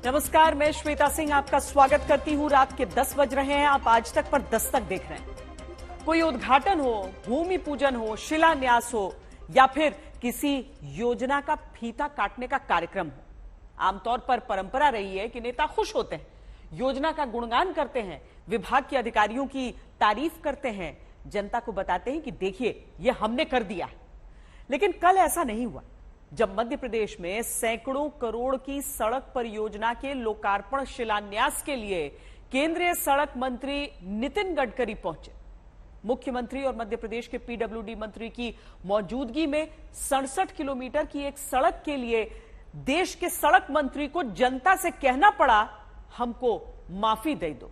नमस्कार, मैं श्वेता सिंह आपका स्वागत करती हूं। रात के 10 बज रहे हैं। आप आज तक पर दस्तक देख रहे हैं। कोई उद्घाटन हो, भूमि पूजन हो, शिलान्यास हो या फिर किसी योजना का फीता काटने का कार्यक्रम हो, आमतौर पर परंपरा रही है कि नेता खुश होते हैं, योजना का गुणगान करते हैं, विभाग के अधिकारियों की तारीफ करते हैं, जनता को बताते हैं कि देखिए ये हमने कर दिया। लेकिन कल ऐसा नहीं हुआ जब मध्य प्रदेश में सैकड़ों करोड़ की सड़क परियोजना के लोकार्पण शिलान्यास के लिए केंद्रीय सड़क मंत्री नितिन गडकरी पहुंचे। मुख्यमंत्री और मध्य प्रदेश के पीडब्ल्यूडी मंत्री की मौजूदगी में 67 किलोमीटर की एक सड़क के लिए देश के सड़क मंत्री को जनता से कहना पड़ा, हमको माफी दे दो।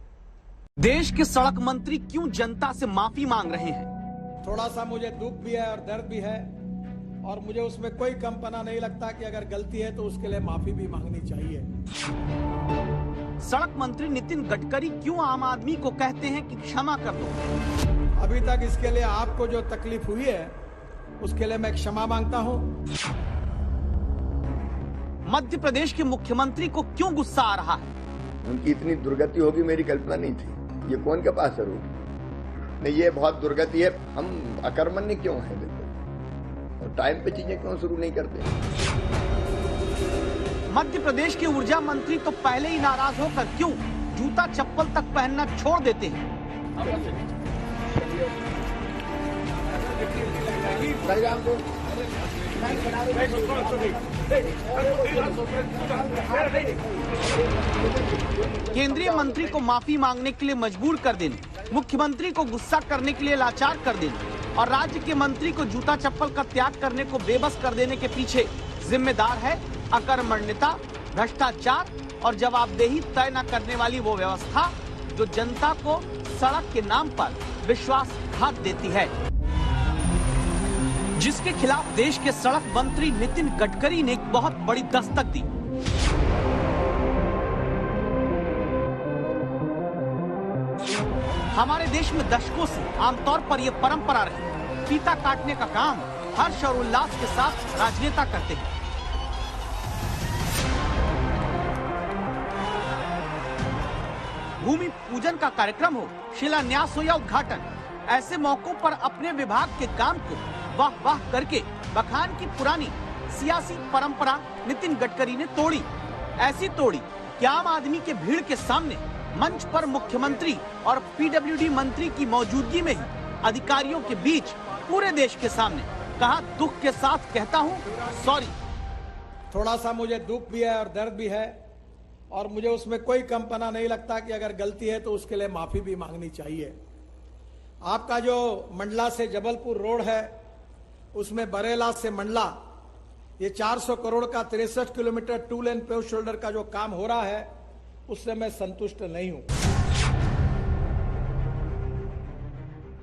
देश के सड़क मंत्री क्यों जनता से माफी मांग रहे हैं? थोड़ा सा मुझे दुख भी है और दर्द भी है, और मुझे उसमें कोई कमपना नहीं लगता कि अगर गलती है तो उसके लिए माफी भी मांगनी चाहिए। सड़क मंत्री नितिन गडकरी क्यों आम आदमी को कहते हैं कि क्षमा कर दो? अभी तक इसके लिए आपको जो तकलीफ हुई है उसके लिए मैं क्षमा मांगता हूं। मध्य प्रदेश के मुख्यमंत्री को क्यों गुस्सा आ रहा है? उनकी इतनी दुर्गति होगी मेरी कल्पना नहीं थी। ये कौन के पास है? नहीं, ये बहुत दुर्गति है। हम अकर्मण्य क्यों हैं? और टाइम पे चीजें क्यों शुरू नहीं करते? मध्य प्रदेश के ऊर्जा मंत्री तो पहले ही नाराज होकर क्यों जूता चप्पल तक पहनना छोड़ देते हैं? केंद्रीय मंत्री को माफी मांगने के लिए मजबूर कर देने, मुख्यमंत्री को गुस्सा करने के लिए लाचार कर देने और राज्य के मंत्री को जूता चप्पल का त्याग करने को बेबस कर देने के पीछे जिम्मेदार है अकर्मण्यता, भ्रष्टाचार और जवाबदेही तय न करने वाली वो व्यवस्था जो जनता को सड़क के नाम पर विश्वासघात देती है, जिसके खिलाफ देश के सड़क मंत्री नितिन गडकरी ने एक बहुत बड़ी दस्तक दी। हमारे देश में दशकों से आमतौर पर यह परंपरा रही, फीता काटने का काम हर्ष और उल्लास के साथ राजनेता करते हैं। भूमि पूजन का कार्यक्रम हो, शिलान्यास हो या उद्घाटन, ऐसे मौकों पर अपने विभाग के काम को वाह वाह करके बखान की पुरानी सियासी परंपरा नितिन गडकरी ने तोड़ी। ऐसी तोड़ी कि आम आदमी के भीड़ के सामने मंच पर मुख्यमंत्री और पीडब्ल्यूडी मंत्री की मौजूदगी में ही अधिकारियों के बीच पूरे देश के सामने कहा, दुख के साथ कहता हूं सॉरी। थोड़ा सा मुझे दुख भी है और दर्द भी है, और मुझे उसमें कोई कमपना नहीं लगता कि अगर गलती है तो उसके लिए माफी भी मांगनी चाहिए। आपका जो मंडला से जबलपुर रोड है, उसमें बरेला से मंडला ये 400 करोड़ का 63 किलोमीटर 2 लेन पेव शोल्डर का जो काम हो रहा है, उससे मैं संतुष्ट नहीं हूं।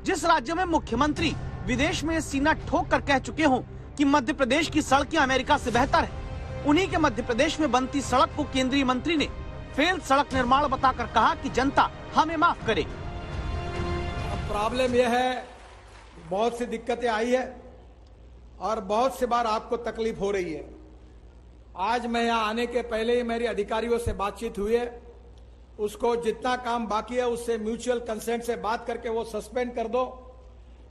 जिस राज्य में मुख्यमंत्री विदेश में सीना ठोक कर कह चुके हों कि मध्य प्रदेश की सड़कें अमेरिका से बेहतर है, उन्हीं के मध्य प्रदेश में बनती सड़क को केंद्रीय मंत्री ने फेल सड़क निर्माण बताकर कहा कि जनता हमें माफ करे। अब प्रॉब्लम यह है, बहुत सी दिक्कतें आई है और बहुत सी बार आपको तकलीफ हो रही है। आज मैं यहाँ आने के पहले ही मेरी अधिकारियों से बातचीत हुई है, उसको जितना काम बाकी है उससे म्यूचुअल कंसेंट से बात करके वो सस्पेंड कर दो,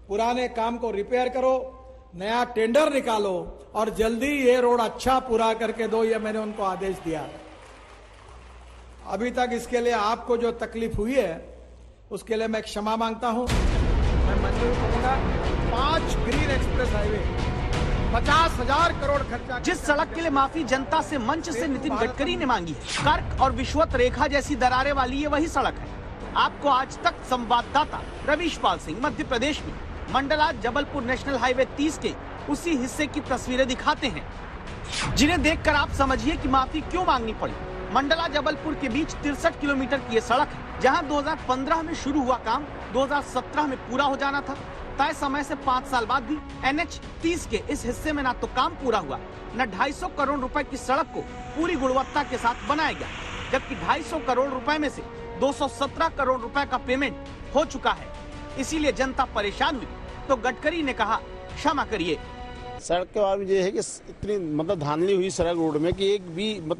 पुराने काम को रिपेयर करो, नया टेंडर निकालो और जल्दी ये रोड अच्छा पूरा करके दो, ये मैंने उनको आदेश दिया। अभी तक इसके लिए आपको जो तकलीफ हुई है उसके लिए मैं क्षमा मांगता हूं। मैं मंजूर करूंगा 5 ग्रीन एक्सप्रेस हाईवे 50,000 करोड़ खर्चा। जिस सड़क के लिए माफी जनता से मंच से नितिन गडकरी ने मांगी है, कर्क और विश्वत रेखा जैसी दरारें वाली ये वही सड़क है। आपको आज तक संवाददाता रवीश पाल सिंह मध्य प्रदेश में मंडला जबलपुर नेशनल हाईवे 30 के उसी हिस्से की तस्वीरें दिखाते हैं, जिन्हें देखकर आप समझिए कि माफी क्यों मांगनी पड़ी। मंडला जबलपुर के बीच 63 किलोमीटर की ये सड़क है, जहां 2015 में शुरू हुआ काम 2017 में पूरा हो जाना था। तय समय से 5 साल बाद भी NH 30 के इस हिस्से में न तो काम पूरा हुआ, न 250 करोड़ रुपए की सड़क को पूरी गुणवत्ता के साथ बनाया गया, जबकि 250 करोड़ रुपए में से 217 करोड़ रुपए का पेमेंट हो चुका है। इसीलिए जनता परेशान हुई तो गडकरी ने कहा क्षमा करिए। सड़क के बारे में ये है कि इतनी मतलब धांधली हुई सड़क रोड में कि एक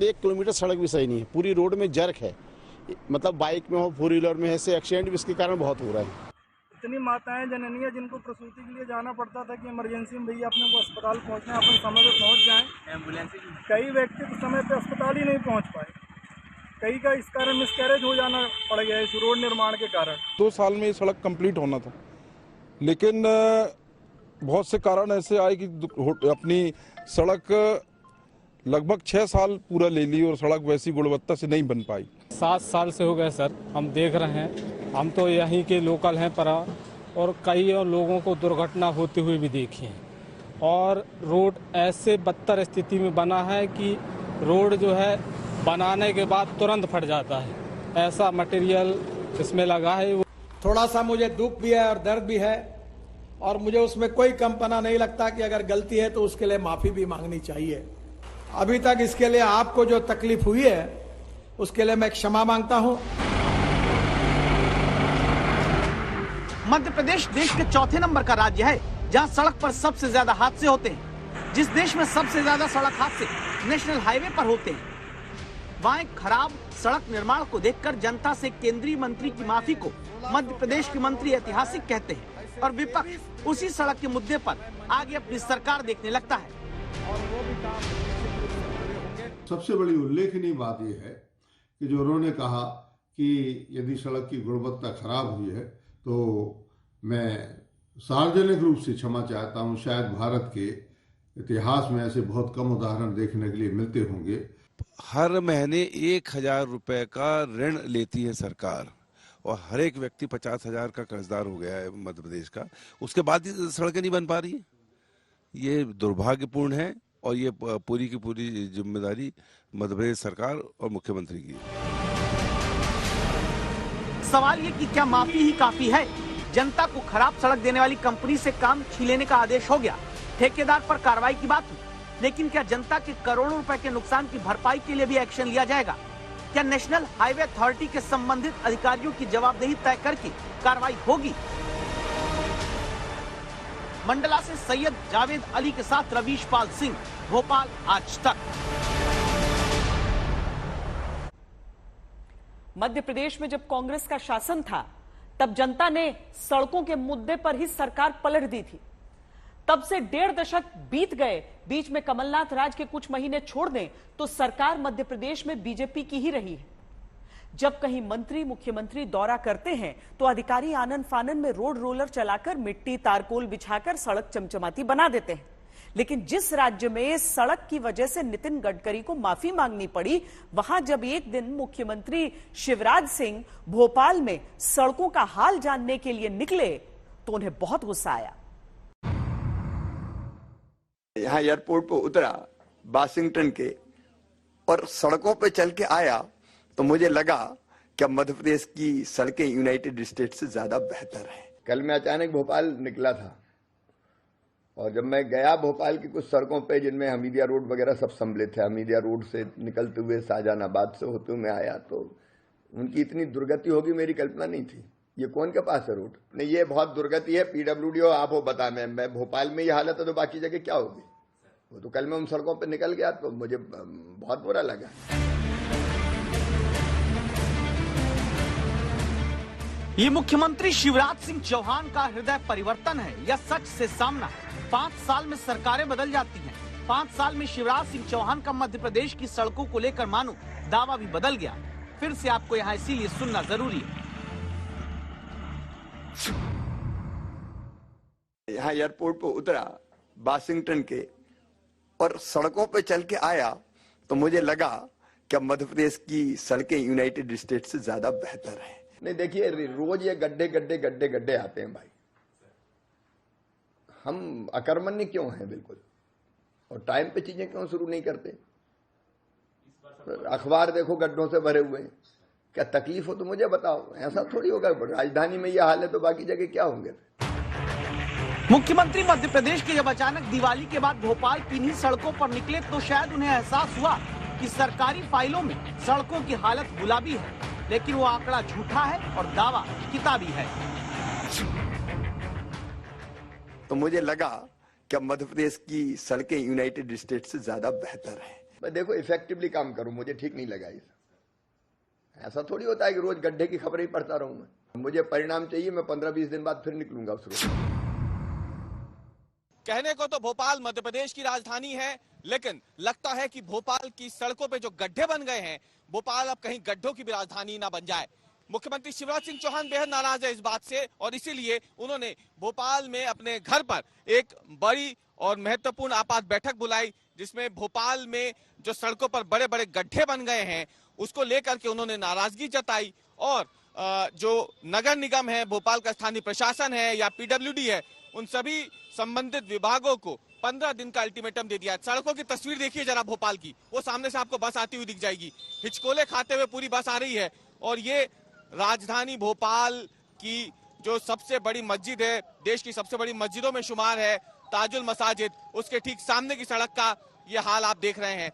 1 किलोमीटर सड़क भी सही नहीं है। पूरी रोड में जर्क है, मतलब बाइक में हो, 4 व्हीलर में, ऐसे एक्सीडेंट भी इसके कारण बहुत हो रहा है। इतनी माताएं जननियां जिनको प्रसूति के लिए जाना पड़ता था कि इमरजेंसी में भैया अपने को अस्पताल पहुंचना, अपन समय पे पहुंच जाएं। एम्बुलेंस कई व्यक्ति तो समय पे अस्पताल ही नहीं पहुंच पाए। कई का इस कारण मिसकैरेज हो जाना पड़ गया इस रोड निर्माण के कारण। 2 साल में ये सड़क कंप्लीट होना था, लेकिन बहुत से कारण ऐसे आए कि अपनी सड़क लगभग 6 साल पूरा ले ली और सड़क वैसी गुणवत्ता से नहीं बन पाई। 7 साल से हो गए सर, हम देख रहे हैं। हम तो यहीं के लोकल हैं पर, और कई और लोगों को दुर्घटना होते हुए भी देखी है। और रोड ऐसे बदतर स्थिति में बना है कि रोड जो है बनाने के बाद तुरंत फट जाता है, ऐसा मटेरियल इसमें लगा है। थोड़ा सा मुझे दुख भी है और दर्द भी है, और मुझे उसमें कोई कमपना नहीं लगता कि अगर गलती है तो उसके लिए माफी भी मांगनी चाहिए। अभी तक इसके लिए आपको जो तकलीफ हुई है उसके लिए मैं क्षमा मांगता हूं। मध्य प्रदेश देश के चौथे नंबर का राज्य है जहां सड़क पर सबसे ज्यादा हादसे होते हैं। जिस देश में सबसे ज्यादा सड़क हादसे नेशनल हाईवे पर होते हैं, वहां खराब सड़क निर्माण को देखकर जनता से केंद्रीय मंत्री की माफी को मध्य प्रदेश के मंत्री ऐतिहासिक कहते हैं, और विपक्ष उसी सड़क के मुद्दे पर आगे अपनी सरकार देखने लगता है। सबसे बड़ी उल्लेखनीय बात यह है कि जो उन्होंने कहा कि यदि सड़क की गुणवत्ता खराब हुई है तो मैं सार्वजनिक रूप से क्षमा चाहता हूं। शायद भारत के इतिहास में ऐसे बहुत कम उदाहरण देखने के लिए मिलते होंगे। हर महीने 1,000 रुपए का ऋण लेती है सरकार, और हर एक व्यक्ति 50,000 का कर्जदार हो गया है मध्य प्रदेश का। उसके बाद ही सड़कें नहीं बन पा रही है। ये दुर्भाग्यपूर्ण है, और ये पूरी की पूरी जिम्मेदारी मध्य प्रदेश सरकार और मुख्यमंत्री की है। सवाल ये कि क्या माफी ही काफी है? जनता को खराब सड़क देने वाली कंपनी से काम छीनने का आदेश हो गया, ठेकेदार पर कार्रवाई की बात हुई, लेकिन क्या जनता के करोड़ों रुपए के नुकसान की भरपाई के लिए भी एक्शन लिया जाएगा? क्या नेशनल हाईवे अथॉरिटी के संबंधित अधिकारियों की जवाबदेही तय करके कार्रवाई होगी? मंडला से सैयद जावेद अली के साथ रवीश पाल सिंह, भोपाल, आज तक। मध्य प्रदेश में जब कांग्रेस का शासन था तब जनता ने सड़कों के मुद्दे पर ही सरकार पलट दी थी। तब से 1.5 दशक बीत गए, बीच में कमलनाथ राज के कुछ महीने छोड़ दें तो सरकार मध्य प्रदेश में बीजेपी की ही रही है। जब कहीं मंत्री मुख्यमंत्री दौरा करते हैं तो अधिकारी आनन फानन में रोड रोलर चलाकर मिट्टी तारकोल बिछाकर सड़क चमचमाती बना देते हैं। लेकिन जिस राज्य में सड़क की वजह से नितिन गडकरी को माफी मांगनी पड़ी, वहां जब एक दिन मुख्यमंत्री शिवराज सिंह भोपाल में सड़कों का हाल जानने के लिए निकले तो उन्हें बहुत गुस्सा आया। यहाँ एयरपोर्ट पर उतरा वाशिंगटन के, और सड़कों पे चल के आया तो मुझे लगा कि मध्य प्रदेश की सड़कें यूनाइटेड स्टेट्स से ज्यादा बेहतर है। कल मैं अचानक भोपाल निकला था, और जब मैं गया भोपाल की कुछ सड़कों पे जिनमें हमीदिया रोड वगैरह सब सम्मिलित है, हमीदिया रोड से निकलते हुए शाहजहानाबाद से होते हुए मैं आया तो उनकी इतनी दुर्गति होगी मेरी कल्पना नहीं थी। ये कौन के पास है रोड? नहीं, ये बहुत दुर्गति है। पीडब्ल्यूडी हो, आप हो बता, मैं भोपाल में ये हालत है तो बाकी जगह क्या होगी? वो तो कल मैं उन सड़कों पर निकल गया तो मुझे बहुत बुरा लगा। ये मुख्यमंत्री शिवराज सिंह चौहान का हृदय परिवर्तन है या सच से सामना? 5 साल में सरकारें बदल जाती हैं। 5 साल में शिवराज सिंह चौहान का मध्य प्रदेश की सड़कों को लेकर मानो दावा भी बदल गया। फिर से आपको यहाँ इसीलिए सुनना जरूरी है। यहाँ एयरपोर्ट पर उतरा वाशिंगटन के, और सड़कों पे चल के आया तो मुझे लगा कि मध्य प्रदेश की सड़कें यूनाइटेड स्टेट्स से ज्यादा बेहतर है। नहीं, देखिए रोज ये गड्ढे गड्ढे गड्ढे गड्ढे आते हैं भाई। हम अकर्मण्य क्यों हैं बिल्कुल, और टाइम पे चीजें क्यों शुरू नहीं करते? अखबार देखो गड्ढों से भरे हुए हैं। क्या तकलीफ हो तो मुझे बताओ। ऐसा थोड़ी होगा राजधानी में ये हाल है तो बाकी जगह क्या होंगे? मुख्यमंत्री मध्य प्रदेश के जब अचानक दिवाली के बाद भोपाल की इन्हीं सड़कों पर निकले तो शायद उन्हें एहसास हुआ कि सरकारी फाइलों में सड़कों की हालत गुलाबी है, लेकिन वो आंकड़ा झूठा है और दावा किताबी है। तो मुझे लगा क्या मध्य प्रदेश की सड़कें यूनाइटेड स्टेट से ज्यादा बेहतर है? मैं देखो इफेक्टिवली काम करूं, मुझे ठीक नहीं लगा ऐसा थोड़ी होता है कि रोज गड्ढे की खबरें ही पढ़ता रहूं मैं। मुझे परिणाम चाहिए, मैं 15-20 दिन बाद फिर निकलूंगा उस रोड। कहने को तो भोपाल मध्य प्रदेश की राजधानी है, लेकिन लगता है कि भोपाल की सड़कों पे जो गड्ढे बन गए हैं, भोपाल अब कहीं गड्ढों की भी राजधानी ना बन जाए। मुख्यमंत्री शिवराज सिंह चौहान बेहद नाराज है इस बात से और इसीलिए उन्होंने भोपाल में अपने घर पर एक बड़ी और महत्वपूर्ण आपात बैठक बुलाई, जिसमें भोपाल में जो सड़कों पर बड़े बड़े गड्ढे बन गए हैं उसको लेकर के उन्होंने नाराजगी जताई और जो नगर निगम है, भोपाल का स्थानीय प्रशासन है या पीडब्ल्यूडी है, उन सभी संबंधित विभागों को 15 दिन का अल्टीमेटम दे दिया। सड़कों की तस्वीर देखिए जरा भोपाल की, वो सामने से आपको बस आती हुई दिख जाएगी, हिचकोले खाते हुए पूरी बस आ रही है और ये राजधानी भोपाल की जो सबसे बड़ी मस्जिद है, देश की सबसे बड़ी मस्जिदों में शुमार है, ताजुल मसाजिद, उसके ठीक सामने की सड़क का ये हाल आप देख रहे हैं।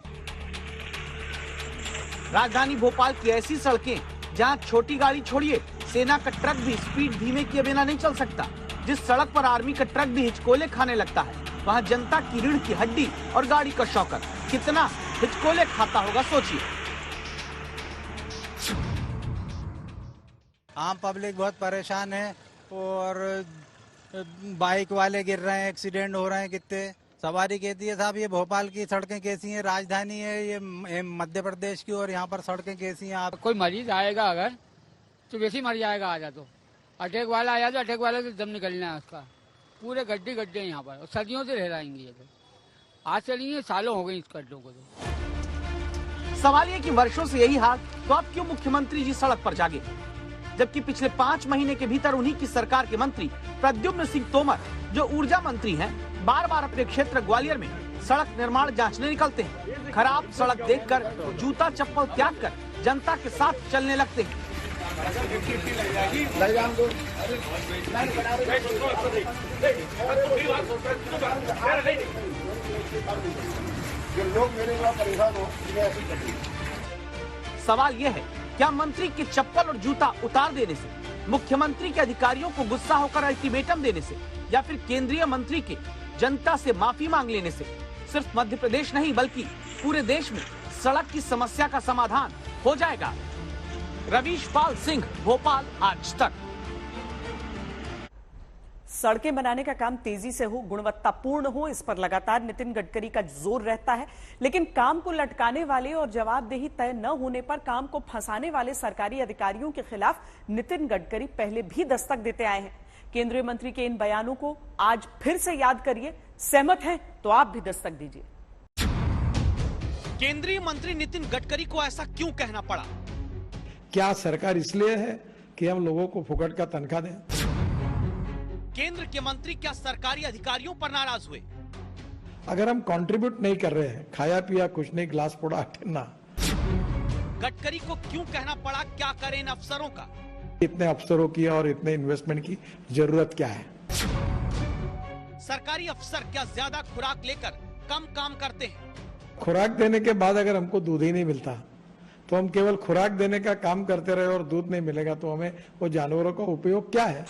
राजधानी भोपाल की ऐसी सड़कें जहां छोटी गाड़ी छोड़िए, सेना का ट्रक भी स्पीड धीमे किए बिना नहीं चल सकता। जिस सड़क पर आर्मी का ट्रक भी हिचकोले खाने लगता है, वहां जनता की रीढ़ की हड्डी और गाड़ी का शौकत कितना हिचकोले खाता होगा, सोचिए। आम पब्लिक बहुत परेशान है और बाइक वाले गिर रहे हैं, एक्सीडेंट हो रहे हैं कितने। सवारी कहती है साहब ये भोपाल की सड़कें कैसी हैं, राजधानी है ये मध्य प्रदेश की और यहाँ पर सड़कें कैसी हैं। आप कोई मरीज आएगा अगर तो वैसे ही मर जाएगा, आजा तो अटैक वाला आया तो अटैक वाले से दम निकलना है उसका। पूरे गड्ढे गड्ढे यहाँ पर सदियों से रह रहेंगे ये तो, आज चलिए सालों हो गए इस गड्ढों को। तो सवाल ये कि वर्षों से यही हाल, तो अब क्यों मुख्यमंत्री जी सड़क पर जागे, जबकि पिछले 5 महीने के भीतर उन्हीं की सरकार के मंत्री प्रद्युम्न सिंह तोमर, जो ऊर्जा मंत्री हैं, बार बार अपने क्षेत्र ग्वालियर में सड़क निर्माण जांचने निकलते हैं। खराब सड़क देखकर जूता चप्पल त्याग कर जनता के साथ चलने लगते हैं। सवाल यह है, क्या मंत्री के चप्पल और जूता उतार देने से, मुख्यमंत्री के अधिकारियों को गुस्सा होकर अल्टीमेटम देने से, या फिर केंद्रीय मंत्री के जनता से माफी मांग लेने से सिर्फ मध्य प्रदेश नहीं बल्कि पूरे देश में सड़क की समस्या का समाधान हो जाएगा? रवीश पाल सिंह, भोपाल आज तक। सड़कें बनाने का काम तेजी से हो, गुणवत्तापूर्ण हो, इस पर लगातार नितिन गडकरी का जोर रहता है, लेकिन काम को लटकाने वाले और जवाबदेही तय न होने पर काम को फंसाने वाले सरकारी अधिकारियों के खिलाफ नितिन गडकरी पहले भी दस्तक देते आए हैं। केंद्रीय मंत्री के इन बयानों को आज फिर से याद करिए, सहमत हैं तो आप भी दस्तक दीजिए। केंद्रीय मंत्री नितिन गडकरी को ऐसा क्यों कहना पड़ा? क्या सरकार इसलिए है कि हम लोगों को फुकट का तनख्वाह दें? केंद्र के मंत्री क्या सरकारी अधिकारियों पर नाराज हुए? अगर हम कंट्रीब्यूट नहीं कर रहे हैं, खाया पिया कुछ नहीं, गिलास फोड़ा ठन्ना। गडकरी को क्यों कहना पड़ा क्या करें इन अफसरों का? इतने अफसरों की और इतने इन्वेस्टमेंट की जरूरत क्या है? सरकारी अफसर क्या ज्यादा खुराक लेकर कम काम करते हैं? खुराक देने के बाद अगर हमको दूध ही नहीं मिलता तो हम केवल खुराक देने का काम करते रहे और दूध नहीं मिलेगा तो हमें वो जानवरों का उपयोग क्या है?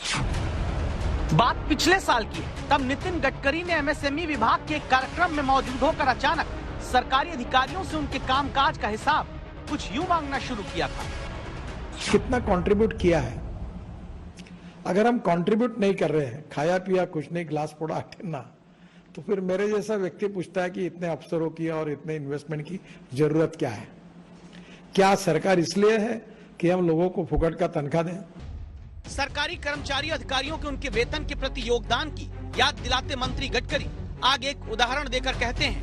बात पिछले साल की है, तब नितिन गडकरी ने एमएसएमई विभाग के एक कार्यक्रम में मौजूद होकर अचानक सरकारी अधिकारियों से उनके कामकाज का हिसाब कुछ यूं मांगना शुरू किया था। कितना कंट्रीब्यूट किया है? अगर हम कंट्रीब्यूट नहीं कर रहे हैं, खाया पिया कुछ नहीं, गिलास फोड़ा ठन्ना, तो फिर मेरे जैसा व्यक्ति पूछता है कि इतने अफसरों की और इतने इन्वेस्टमेंट की जरूरत क्या है? क्या सरकार इसलिए है कि हम लोगों को फुकट का तनख्वाह दें? सरकारी कर्मचारी अधिकारियों के उनके वेतन के प्रति योगदान की याद दिलाते मंत्री गडकरी आगे एक उदाहरण देकर कहते हैं,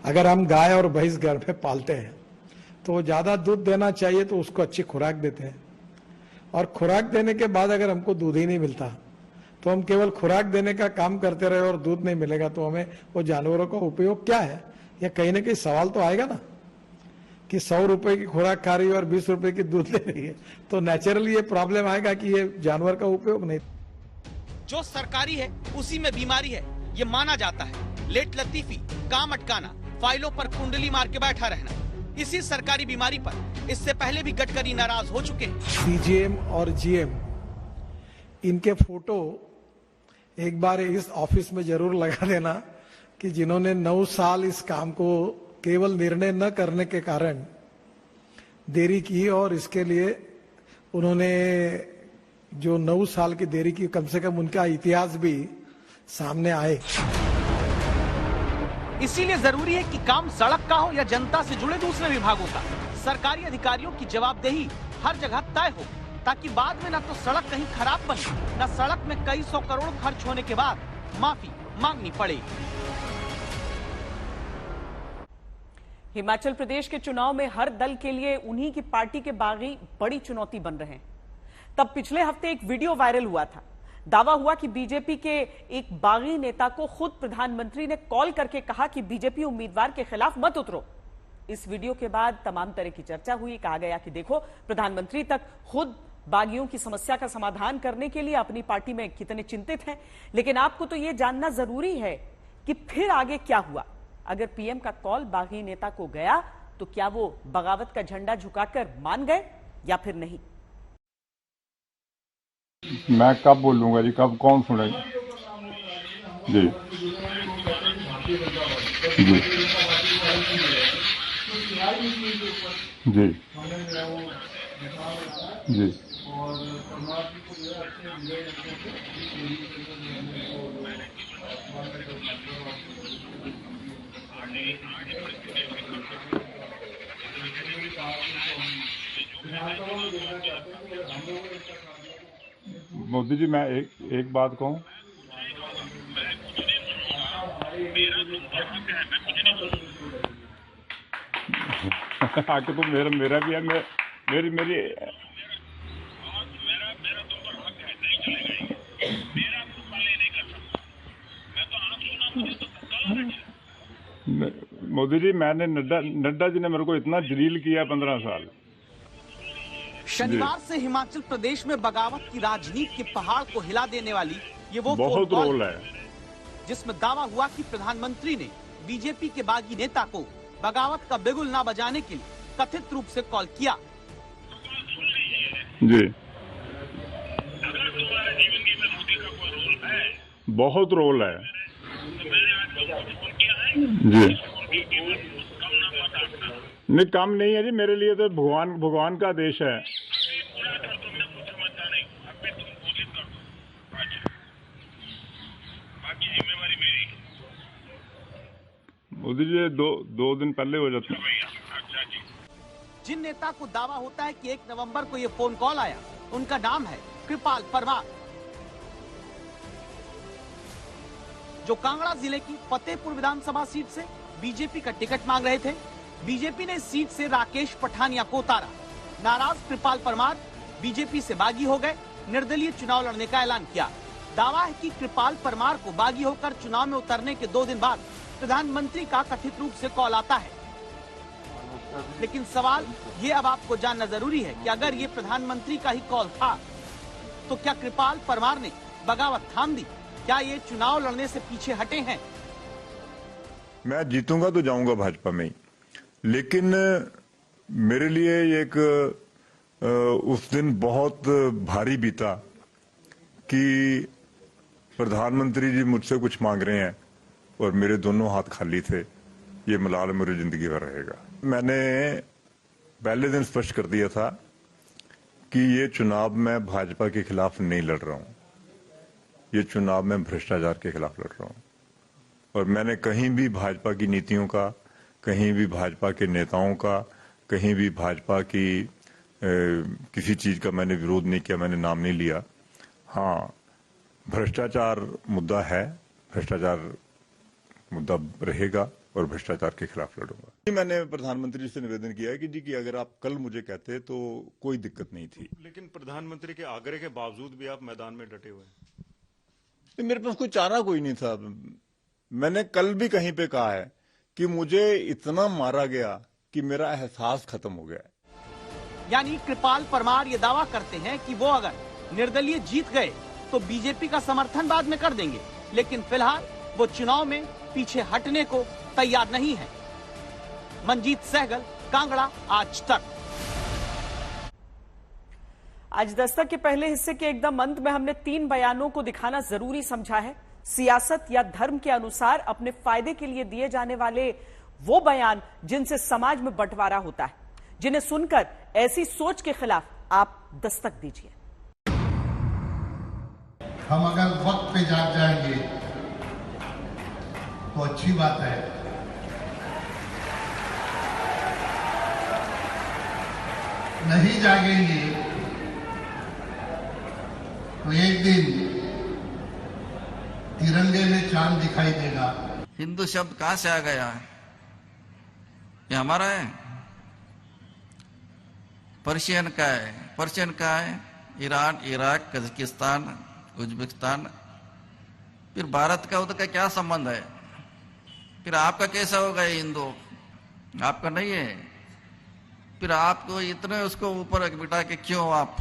अगर हम गाय और भैंस घर में पालते हैं तो ज्यादा दूध देना चाहिए तो उसको अच्छी खुराक देते हैं, और खुराक देने के बाद अगर हमको दूध ही नहीं मिलता तो हम केवल खुराक देने का काम करते रहे और दूध नहीं मिलेगा तो हमें वो जानवरों का उपयोग क्या है? या कहीं ना कहीं सवाल तो आएगा ना कि 100 रुपए की खुराक खा रही है और 20 रुपए की दूध ले रही है, तो नेचुरली ये प्रॉब्लम आएगा कि ये जानवर का उपयोग नहीं। जो सरकारी है उसी में बीमारी है, ये माना जाता है। लेट लतीफी, काम अटकाना, फाइलों पर कुंडली मार के बैठा रहना, इसी सरकारी बीमारी पर इससे पहले भी गडकरी नाराज हो चुके हैं। सीजीएम और जीएम इनके फोटो एक बार इस ऑफिस में जरूर लगा देना कि जिन्होंने 9 साल इस काम को केवल निर्णय न करने के कारण देरी की और इसके लिए उन्होंने जो 9 साल की देरी की, कम से कम उनका इतिहास भी सामने आए। इसीलिए जरूरी है कि काम सड़क का हो या जनता से जुड़े दूसरे विभागों का, सरकारी अधिकारियों की जवाबदेही हर जगह तय हो, ताकि बाद में न तो सड़क कहीं खराब बने, न सड़क में कई 100 करोड़ खर्च होने के बाद माफी मांगनी पड़े। हिमाचल प्रदेश के चुनाव में हर दल के लिए उन्हीं की पार्टी के बागी बड़ी चुनौती बन रहे हैं। तब पिछले हफ्ते एक वीडियो वायरल हुआ था। दावा हुआ कि बीजेपी के एक बागी नेता को खुद प्रधानमंत्री ने कॉल करके कहा कि बीजेपी उम्मीदवार के खिलाफ मत उतरो। इस वीडियो के बाद तमाम तरह की चर्चा हुई। कहा गया कि देखो, प्रधानमंत्री तक खुद बागियों की समस्या का समाधान करने के लिए अपनी पार्टी में कितने चिंतित हैं। लेकिन आपको तो यह जानना जरूरी है कि फिर आगे क्या हुआ। अगर पीएम का कॉल बागी नेता को गया तो क्या वो बगावत का झंडा झुकाकर मान गए या फिर नहीं? मैं कब बोलूंगा जी, कब कौन सुनेगा जी? जी जी जी मोदी जी, मैं एक बात कहूं, आके तो मेरा भी है, मेरी मोदी जी, मैंने नड्डा जी ने मेरे को इतना जलील किया 15 साल। शनिवार से हिमाचल प्रदेश में बगावत की राजनीति के पहाड़ को हिला देने वाली ये वो बहुत रोल है जिसमें दावा हुआ कि प्रधानमंत्री ने बीजेपी के बागी नेता को बगावत का बिगुल ना बजाने के लिए कथित रूप से कॉल किया। जी, बहुत रोल है जी। नहीं, कम नहीं है जी, मेरे लिए तो भगवान का आदेश है। मोदी जी, दो दिन पहले हो जाता। जिन नेता को दावा होता है कि 1 नवंबर को ये फोन कॉल आया, उनका नाम है कृपाल परमार, जो कांगड़ा जिले की फतेहपुर विधानसभा सीट से बीजेपी का टिकट मांग रहे थे। बीजेपी ने इस सीट से राकेश पठानिया को उतारा। नाराज कृपाल परमार बीजेपी से बागी हो गए, निर्दलीय चुनाव लड़ने का ऐलान किया। दावा है कि कृपाल परमार को बागी होकर चुनाव में उतरने के 2 दिन बाद प्रधानमंत्री का कथित रूप से कॉल आता है। लेकिन सवाल ये अब आपको जानना जरूरी है कि अगर ये प्रधानमंत्री का ही कॉल था तो क्या कृपाल परमार ने बगावत थाम दी? क्या ये चुनाव लड़ने से पीछे हटे हैं? मैं जीतूंगा तो जाऊंगा भाजपा में ही, लेकिन मेरे लिए एक उस दिन बहुत भारी बीता कि प्रधानमंत्री जी मुझसे कुछ मांग रहे हैं और मेरे दोनों हाथ खाली थे। ये मलाल मेरी जिंदगी भर रहेगा। मैंने पहले दिन स्पष्ट कर दिया था कि ये चुनाव मैं भाजपा के खिलाफ नहीं लड़ रहा हूं, ये चुनाव मैं भ्रष्टाचार के खिलाफ लड़ रहा हूं। और मैंने कहीं भी भाजपा की नीतियों का, कहीं भी भाजपा के नेताओं का, कहीं भी भाजपा की किसी चीज का मैंने विरोध नहीं किया, मैंने नाम नहीं लिया। हाँ, भ्रष्टाचार मुद्दा है, भ्रष्टाचार मुद्दा रहेगा और भ्रष्टाचार के खिलाफ लड़ूंगा। मैंने प्रधानमंत्री जी से निवेदन किया है कि अगर आप कल मुझे कहते तो कोई दिक्कत नहीं थी। लेकिन प्रधानमंत्री के आग्रह के बावजूद भी आप मैदान में डटे हुए हैं। मेरे पास कोई चारा कोई नहीं था। मैंने कल भी कहीं पे कहा है कि मुझे इतना मारा गया कि मेरा एहसास खत्म हो गया। यानी कृपाल परमार ये दावा करते हैं कि वो अगर निर्दलीय जीत गए तो बीजेपी का समर्थन बाद में कर देंगे, लेकिन फिलहाल वो चुनाव में पीछे हटने को तैयार नहीं है। मनजीत सहगल, कांगड़ा, आज तक। आज दस्तक के पहले हिस्से के एकदम अंत में हमने 3 बयानों को दिखाना जरूरी समझा है। सियासत या धर्म के अनुसार अपने फायदे के लिए दिए जाने वाले वो बयान जिनसे समाज में बंटवारा होता है, जिन्हें सुनकर ऐसी सोच के खिलाफ आप दस्तक दीजिए। हम अगर वक्त पे जाग जाएंगे तो अच्छी बात है, नहीं जागेंगे तो एक दिन तिरंगे में चांद दिखाई देगा। हिंदू शब्द कहां से आ गया है? ये हमारा है? पर्शियन का है। पर्शियन का है? Iran, Iraq, Kazakhstan, Uzbekistan. फिर भारत का उधर का क्या संबंध है? फिर आपका कैसा होगा ये हिंदू? आपका नहीं है। फिर आपको इतने उसको ऊपर बिठा के क्यों आप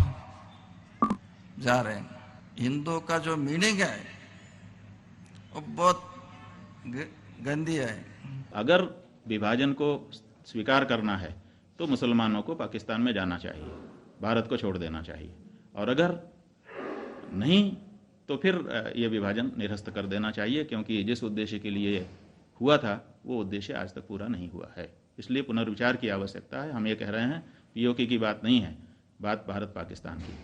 जा रहे हैं? हिंदू का जो मीनिंग है वो बहुत गंदी है। अगर विभाजन को स्वीकार करना है तो मुसलमानों को पाकिस्तान में जाना चाहिए, भारत को छोड़ देना चाहिए, और अगर नहीं तो फिर ये विभाजन निरस्त कर देना चाहिए, क्योंकि जिस उद्देश्य के लिए हुआ था वो उद्देश्य आज तक पूरा नहीं हुआ है। इसलिए पुनर्विचार की आवश्यकता है। हम ये कह रहे हैं पीओके की बात नहीं है, बात भारत पाकिस्तान की।